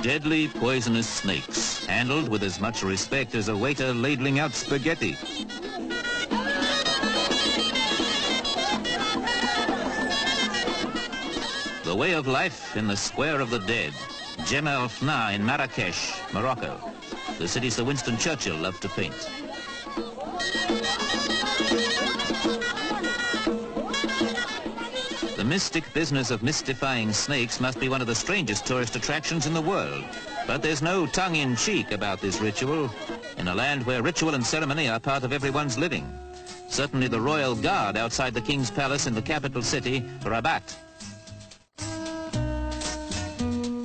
Deadly poisonous snakes, handled with as much respect as a waiter ladling out spaghetti. The way of life in the Square of the Dead, Jamaa L'fna in Marrakesh, Morocco, the city Sir Winston Churchill loved to paint. The mystic business of mystifying snakes must be one of the strangest tourist attractions in the world. But there's no tongue-in-cheek about this ritual in a land where ritual and ceremony are part of everyone's living. Certainly the royal guard outside the king's palace in the capital city, Rabat.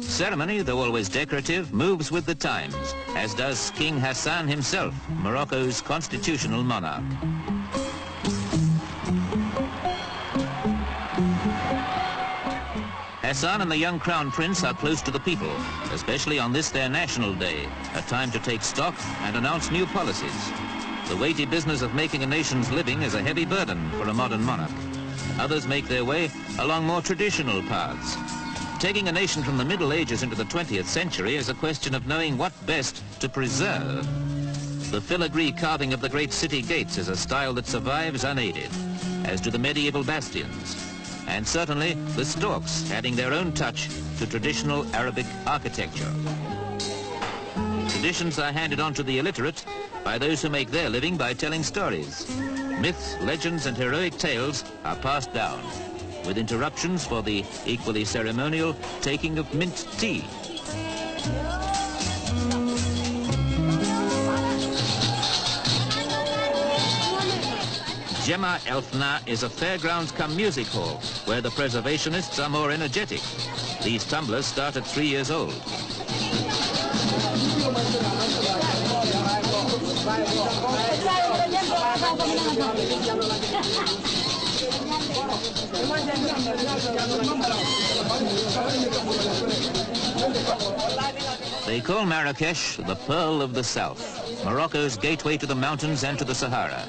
Ceremony, though always decorative, moves with the times, as does King Hassan himself, Morocco's constitutional monarch. Hassan and the young crown prince are close to the people, especially on this their national day, a time to take stock and announce new policies. The weighty business of making a nation's living is a heavy burden for a modern monarch. Others make their way along more traditional paths. Taking a nation from the Middle Ages into the 20th century is a question of knowing what best to preserve. The filigree carving of the great city gates is a style that survives unaided, as do the medieval bastions. And certainly the storks adding their own touch to traditional Arabic architecture. Traditions are handed on to the illiterate by those who make their living by telling stories. Myths, legends and heroic tales are passed down, with interruptions for the equally ceremonial taking of mint tea. Jamaa L'fna is a fairgrounds cum music hall where the preservationists are more energetic. These tumblers start at 3 years old. They call Marrakesh the Pearl of the South, Morocco's gateway to the mountains and to the Sahara.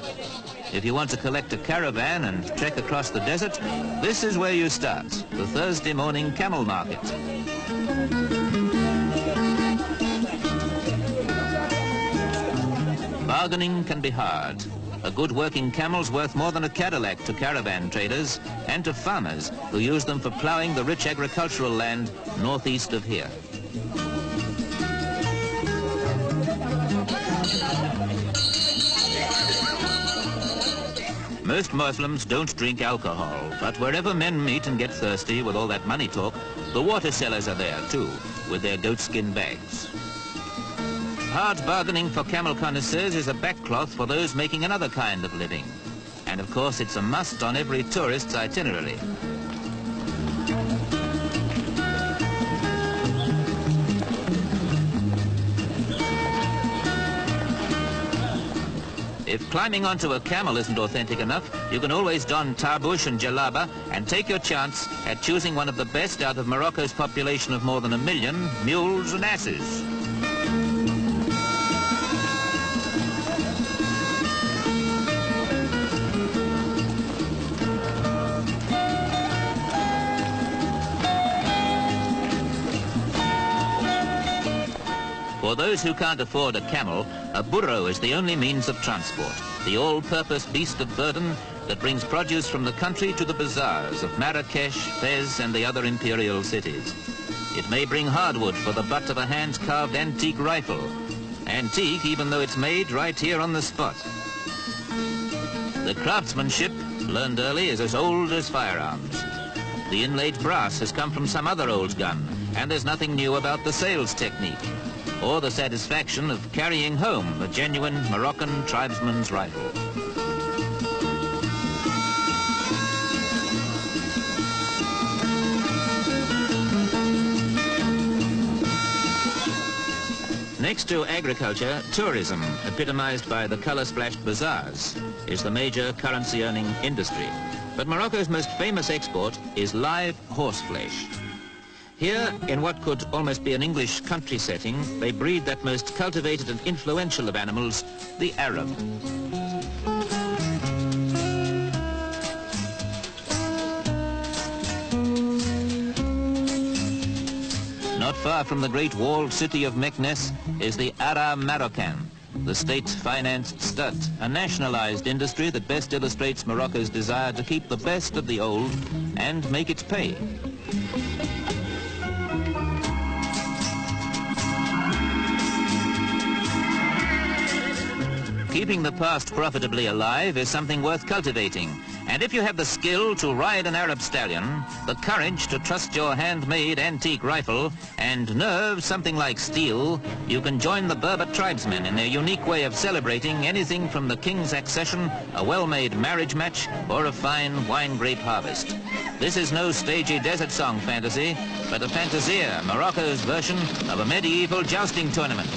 If you want to collect a caravan and trek across the desert, this is where you start, the Thursday morning camel market. Bargaining can be hard. A good working camel's worth more than a Cadillac to caravan traders and to farmers who use them for ploughing the rich agricultural land northeast of here. Most Muslims don't drink alcohol, but wherever men meet and get thirsty with all that money talk, the water sellers are there too, with their goatskin bags. Hard bargaining for camel connoisseurs is a backcloth for those making another kind of living. And of course it's a must on every tourist's itinerary. If climbing onto a camel isn't authentic enough, you can always don tarbush and jalaba and take your chance at choosing one of the best out of Morocco's population of more than 1 million, mules and asses. For those who can't afford a camel, a burro is the only means of transport, the all-purpose beast of burden that brings produce from the country to the bazaars of Marrakesh, Fez and the other imperial cities. It may bring hardwood for the butt of a hand-carved antique rifle. Antique even though it's made right here on the spot. The craftsmanship, learned early, is as old as firearms. The inlaid brass has come from some other old gun, and there's nothing new about the sales technique, or the satisfaction of carrying home a genuine Moroccan tribesman's rifle. Next to agriculture, tourism, epitomized by the color-splashed bazaars, is the major currency-earning industry. But Morocco's most famous export is live horse flesh. Here, in what could almost be an English country setting, they breed that most cultivated and influential of animals, the Arab. Not far from the great walled city of Meknes is the Ara Marocain, the state-financed stud, a nationalized industry that best illustrates Morocco's desire to keep the best of the old and make it pay. Keeping the past profitably alive is something worth cultivating. And if you have the skill to ride an Arab stallion, the courage to trust your handmade antique rifle, and nerve something like steel, you can join the Berber tribesmen in their unique way of celebrating anything from the king's accession, a well-made marriage match, or a fine wine grape harvest. This is no stagey desert song fantasy, but a fantasia, Morocco's version of a medieval jousting tournament.